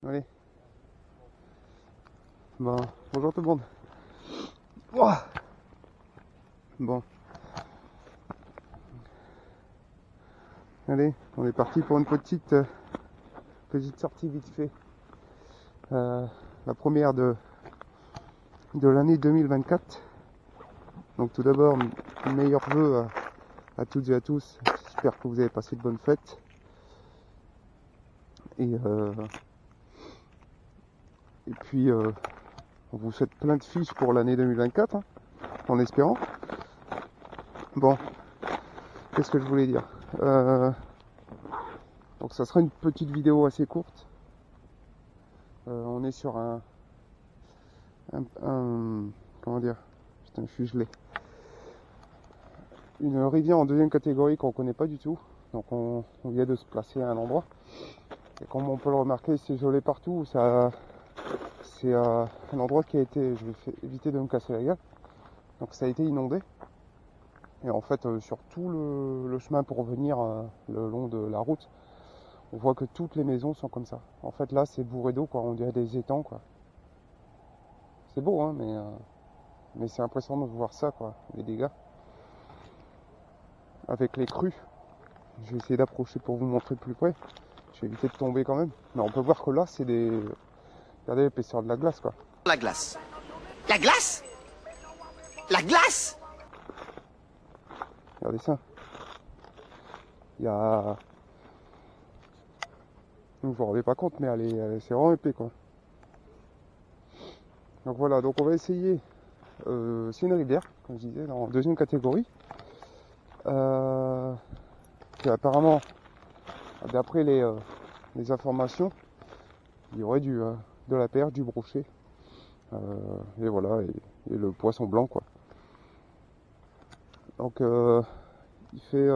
Allez. Bon, bonjour tout le monde. Ouah. Bon. Allez, on est parti pour une petite sortie vite fait. La première de l'année 2024. Donc tout d'abord, meilleurs vœux à toutes et à tous. J'espère que vous avez passé de bonnes fêtes. Et puis on vous souhaite plein de fiches pour l'année 2024, hein, en espérant. Bon, qu'est-ce que je voulais dire, donc ça sera une petite vidéo assez courte. On est sur un comment dire, putain, je suis gelé. Une rivière en deuxième catégorie qu'on connaît pas du tout. Donc on vient de se placer à un endroit. Et comme on peut le remarquer, c'est gelé partout. C'est un endroit qui a été, je vais éviter de me casser la gueule. Donc ça a été inondé. Et en fait, sur tout le chemin pour venir le long de la route, on voit que toutes les maisons sont comme ça. En fait, là, c'est bourré d'eau, quoi. On dirait des étangs, quoi. C'est beau, hein, mais c'est impressionnant de voir ça, quoi, les dégâts. Avec les crues. Je vais essayer d'approcher pour vous montrer de plus près. Je vais éviter de tomber quand même. Mais on peut voir que là, c'est des... Regardez l'épaisseur de la glace, quoi. La glace. La glace? La glace? Regardez ça. Il y a... Vous vous rendez pas compte, mais c'est vraiment épais, quoi. Donc voilà, donc on va essayer... c'est une rivière, comme je disais, en deuxième catégorie. Qui apparemment, d'après les informations, il y aurait de la perche, du brochet. Et voilà, et le poisson blanc, quoi. Donc il fait...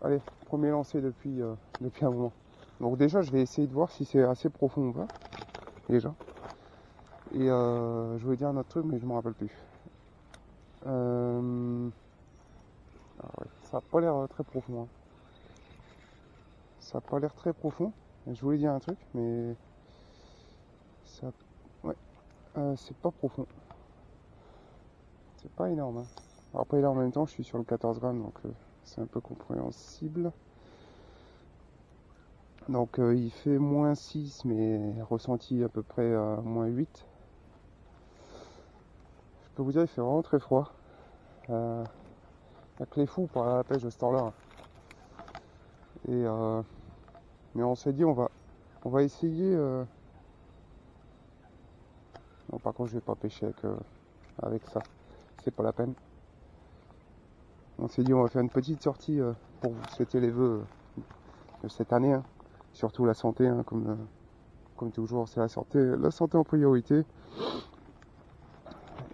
allez, premier lancé depuis un moment. Donc déjà, je vais essayer de voir si c'est assez profond ou pas. Déjà. Et je voulais dire un autre truc, mais je m'en rappelle plus. Ah ouais, ça n'a pas l'air très profond. Hein. Ça n'a pas l'air très profond. Je voulais dire un truc, mais... ça... Ouais. C'est pas profond. C'est pas énorme. Hein. Alors pas énorme en même temps, je suis sur le 14 grammes, donc c'est un peu compréhensible. Donc il fait moins 6, mais ressenti à peu près moins 8. Je peux vous dire, il fait vraiment très froid. La clé fou pour aller à la pêche de ce temps-là. Et mais on s'est dit, on va essayer... Non, par contre, je vais pas pêcher avec ça. C'est pas la peine. On s'est dit, on va faire une petite sortie pour vous souhaiter les vœux de cette année. Hein. Surtout la santé, hein, comme toujours, c'est la santé en priorité.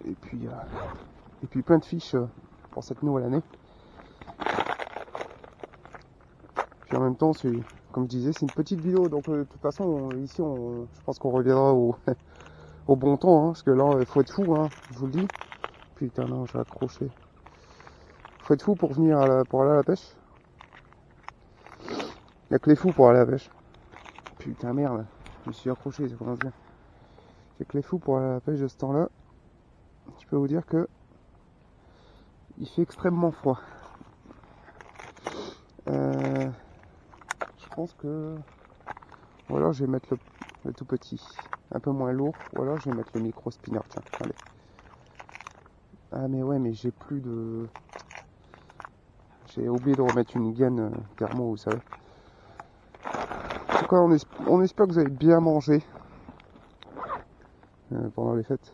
Et puis plein de fiches pour cette nouvelle année. Puis en même temps, comme je disais, c'est une petite vidéo. Donc de toute façon, ici, je pense qu'on reviendra au bon temps. Hein, parce que là, il faut être fou, hein, je vous le dis. Putain, non, j'ai accroché. Faut être fou pour pour aller à la pêche. Il y a que les fous pour aller à la pêche. Putain, merde, je me suis accroché, ça commence bien. Il y a que les fous pour aller à la pêche de ce temps-là. Je peux vous dire que il fait extrêmement froid. Je pense que... Ou alors je vais mettre le tout petit, un peu moins lourd. Ou alors je vais mettre le micro spinner, tiens, allez. Ah mais ouais, mais j'ai plus de... J'ai oublié de remettre une gaine thermo, vous savez. En tout cas, on espère que vous avez bien mangé pendant les fêtes.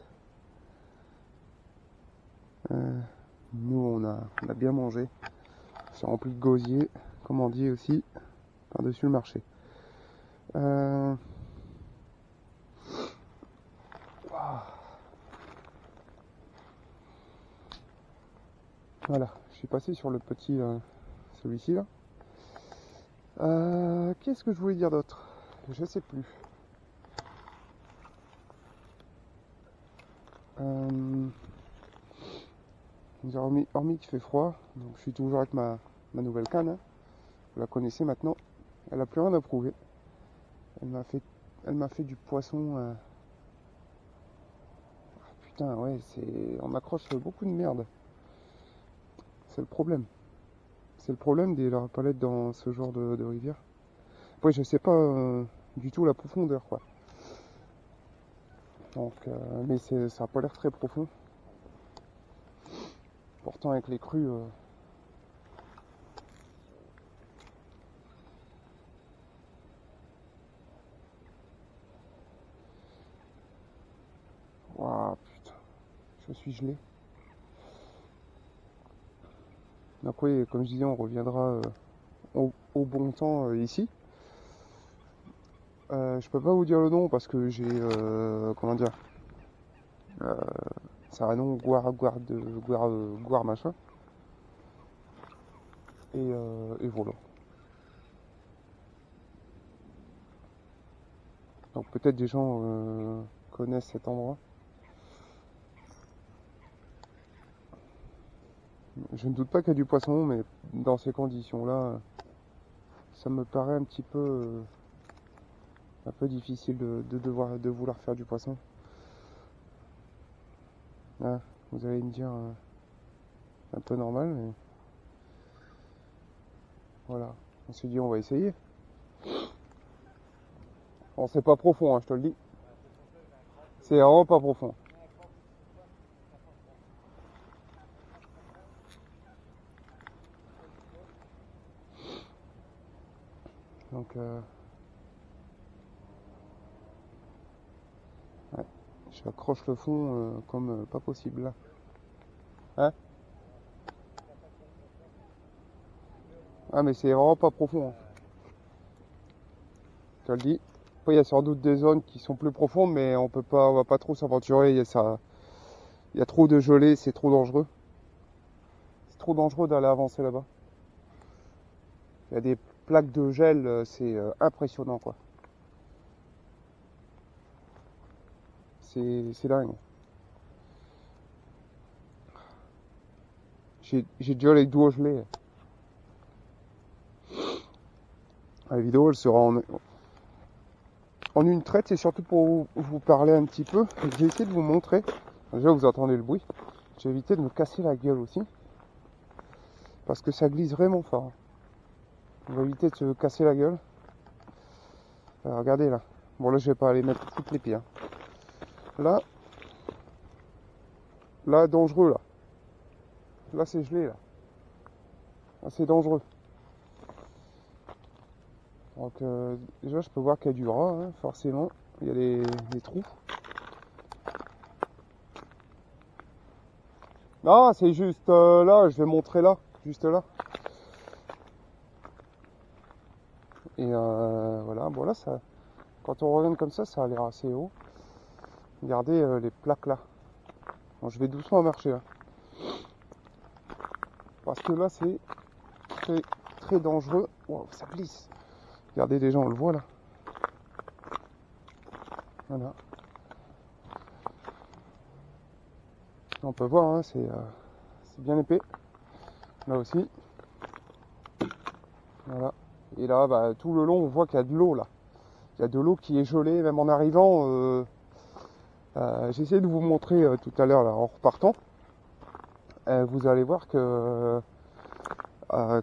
Nous, on a bien mangé. C'est rempli de gosier, comme on dit aussi, par-dessus le marché. Voilà, je suis passé sur le petit, celui-ci là. Qu'est-ce que je voulais dire d'autre? Je sais plus. Hormis qu'il fait froid, donc je suis toujours avec ma ma nouvelle canne, hein. Vous la connaissez maintenant. Elle a plus rien à prouver. Elle m'a fait du poisson. Putain, ouais, on accroche beaucoup de merde. C'est le problème. C'est le problème des larpalettes dans ce genre de rivière. Après, je sais pas du tout la profondeur, quoi. Donc, mais ça a pas l'air très profond. Pourtant, avec les crues, waouh, putain, je suis gelé. Donc oui, comme je disais, on reviendra au bon temps ici. Je peux pas vous dire le nom parce que j'ai, comment dire, c'est un nom Gouar machin. Et voilà. Donc peut-être des gens connaissent cet endroit. Je ne doute pas qu'il y a du poisson, mais dans ces conditions-là, ça me paraît un petit peu difficile de vouloir faire du poisson. Ah, vous allez me dire un peu normal, mais voilà. On s'est dit on va essayer. Bon, c'est pas profond, hein, je te le dis. C'est vraiment pas profond. Donc ouais, j'accroche le fond comme pas possible là. Hein? Ah mais c'est vraiment pas profond, hein. Je te le dis. Après il y a sans doute des zones qui sont plus profondes, mais on va pas trop s'aventurer. Il y a trop de gelée, c'est trop dangereux. C'est trop dangereux d'aller avancer là-bas. Il y a des plaques de gel, c'est impressionnant quoi. C'est dingue. J'ai déjà les doigts gelés. La vidéo elle sera en une traite, c'est surtout pour vous parler un petit peu. J'ai essayé de vous montrer. Déjà vous entendez le bruit. J'ai évité de me casser la gueule aussi. Parce que ça glisse vraiment fort. On va éviter de se casser la gueule. Alors, regardez là. Bon là je vais pas aller mettre toutes les pieds. Là dangereux là. Là c'est gelé là. Là c'est dangereux. Donc déjà je peux voir qu'il y a du rat, hein, forcément. Il y a des trous. Non, c'est juste là, je vais montrer là, juste là. Et voilà, bon là, ça, quand on regarde comme ça a l'air assez haut. Regardez les plaques là. Bon, je vais doucement marcher là. Parce que là, c'est très, très dangereux. Wow, ça glisse. Regardez déjà, on le voit là. Voilà. On peut voir, hein, c'est bien épais. Là aussi. Voilà. Et là, bah, tout le long, on voit qu'il y a de l'eau là. Il y a de l'eau qui est gelée, même en arrivant. J'ai essayé de vous montrer tout à l'heure là, en repartant. Vous allez voir que,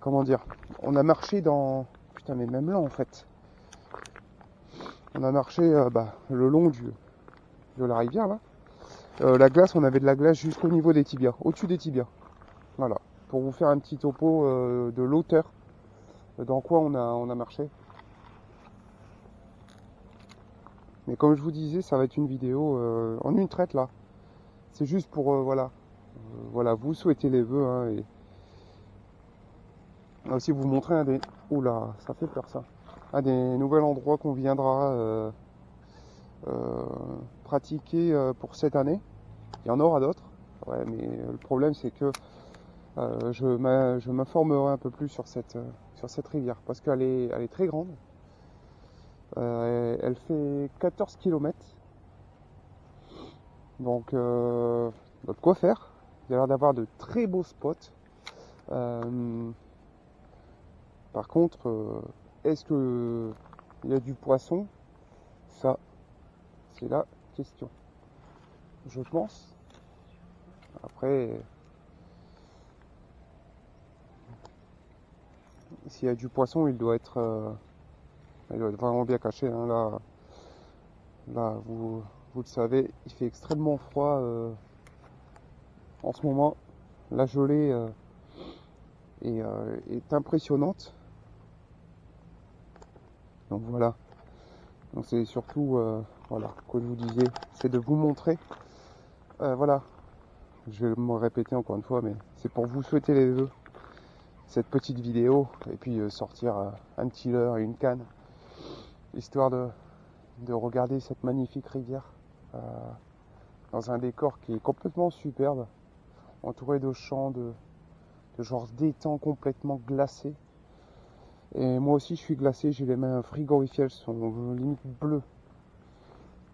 comment dire, on a marché dans... Putain, mais même là en fait. On a marché le long de la rivière là. La glace, on avait de la glace jusqu'au niveau des tibias, au-dessus des tibias. Voilà, pour vous faire un petit topo de l'auteur, dans quoi on a marché. Mais comme je vous disais, ça va être une vidéo en une traite là. C'est juste pour, voilà, vous souhaiter les vœux, hein, et aussi vous montrer un des... Oula, ça fait peur ça. Un des nouveaux endroits qu'on viendra pratiquer pour cette année. Il y en aura d'autres, ouais, mais le problème c'est que je m'informerai un peu plus sur cette rivière parce qu'elle est très grande. Elle fait 14 km. Donc il y a de quoi faire. Il y a l'air d'avoir de très beaux spots. Par contre, est-ce que il y a du poisson? Ça, c'est la question. Je pense. Après, s'il y a du poisson, il doit être vraiment bien caché. Hein. Là, vous le savez, il fait extrêmement froid en ce moment. La gelée est impressionnante. Donc voilà. Donc c'est surtout, voilà, comme je vous disais, c'est de vous montrer. Voilà. Je vais me répéter encore une fois, mais c'est pour vous souhaiter les vœux. Cette petite vidéo, et puis sortir un petit leurre et une canne, histoire de regarder cette magnifique rivière dans un décor qui est complètement superbe, entouré de champs, de genre d'étangs complètement glacés. Et moi aussi je suis glacé, j'ai les mains frigorifiées, elles sont limite bleues.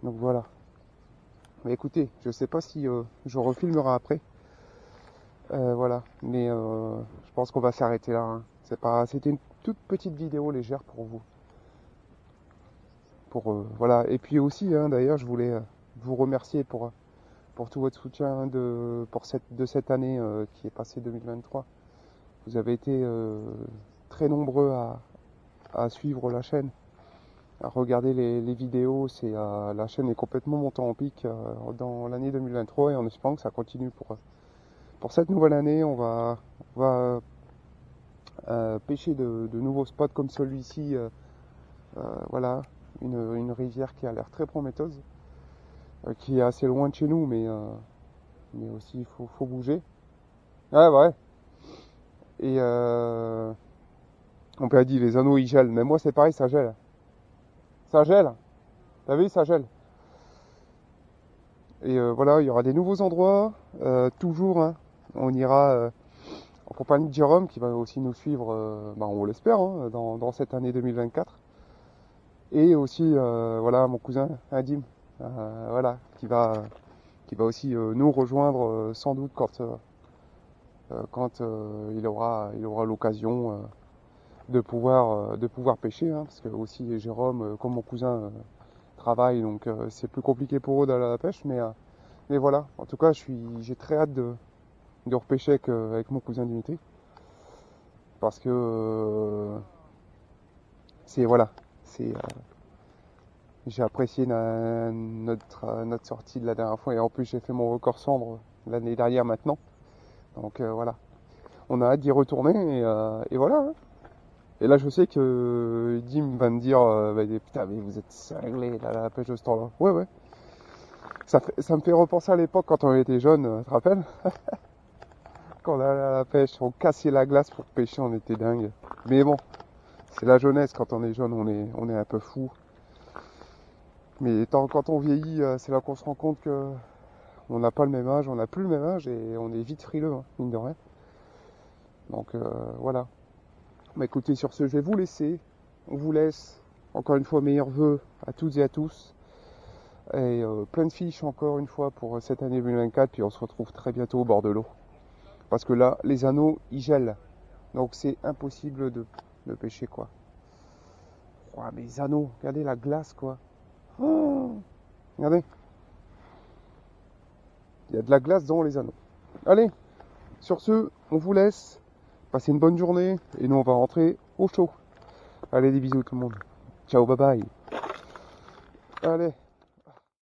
Donc voilà. Mais écoutez, je sais pas si je refilmerai après. Voilà, mais je pense qu'on va s'arrêter là. Hein. C'était une toute petite vidéo légère pour vous. Voilà. Et puis aussi, hein, d'ailleurs, je voulais vous remercier pour tout votre soutien de cette année qui est passée 2023. Vous avez été très nombreux à suivre la chaîne, à regarder les vidéos. La chaîne est complètement montée en pic dans l'année 2023 et en espérant que ça continue pour cette nouvelle année. On va pêcher de nouveaux spots comme celui-ci. Voilà, une rivière qui a l'air très prometteuse, qui est assez loin de chez nous, mais aussi il faut bouger. Ouais. Et on peut dire les anneaux ils gèlent, mais moi c'est pareil, ça gèle. Ça gèle. T'as vu, ça gèle. Et voilà, il y aura des nouveaux endroits, toujours. Hein, on ira en compagnie de Jérôme qui va aussi nous suivre, on l'espère, hein, dans cette année 2024. Et aussi, voilà, mon cousin Adim, voilà, qui va aussi nous rejoindre sans doute quand il aura l'occasion de pouvoir pêcher, hein, parce que aussi Jérôme, comme mon cousin, travaille, donc c'est plus compliqué pour eux d'aller à la pêche, mais voilà. En tout cas, j'ai très hâte de repêcher avec mon cousin Dimitri, parce que j'ai apprécié notre sortie de la dernière fois, et en plus j'ai fait mon record sombre l'année dernière maintenant. Donc voilà, on a hâte d'y retourner et voilà. Hein. Et là je sais que Dim va me dire putain mais vous êtes cinglés à la pêche de ce temps-là. Ouais. Ça me fait repenser à l'époque quand on était jeunes, tu te rappelles? Quand on allait à la pêche, on cassait la glace pour pêcher, on était dingue. Mais bon, c'est la jeunesse, quand on est jeune, on est un peu fou. Mais quand on vieillit, c'est là qu'on se rend compte que on n'a pas le même âge, on n'a plus le même âge et on est vite frileux, hein, mine de rien. Donc voilà. Bah, écoutez, sur ce, je vais vous laisser. On vous laisse. Encore une fois, meilleurs vœux à toutes et à tous. Et plein de fiches encore une fois pour cette année 2024. Puis on se retrouve très bientôt au bord de l'eau. Parce que là, les anneaux, ils gèlent. Donc c'est impossible de pêcher, quoi. Oh, mais les anneaux, regardez la glace, quoi. Oh, regardez. Il y a de la glace dans les anneaux. Allez, sur ce, on vous laisse. Passez une bonne journée. Et nous, on va rentrer au chaud. Allez, des bisous tout le monde. Ciao, bye bye. Allez.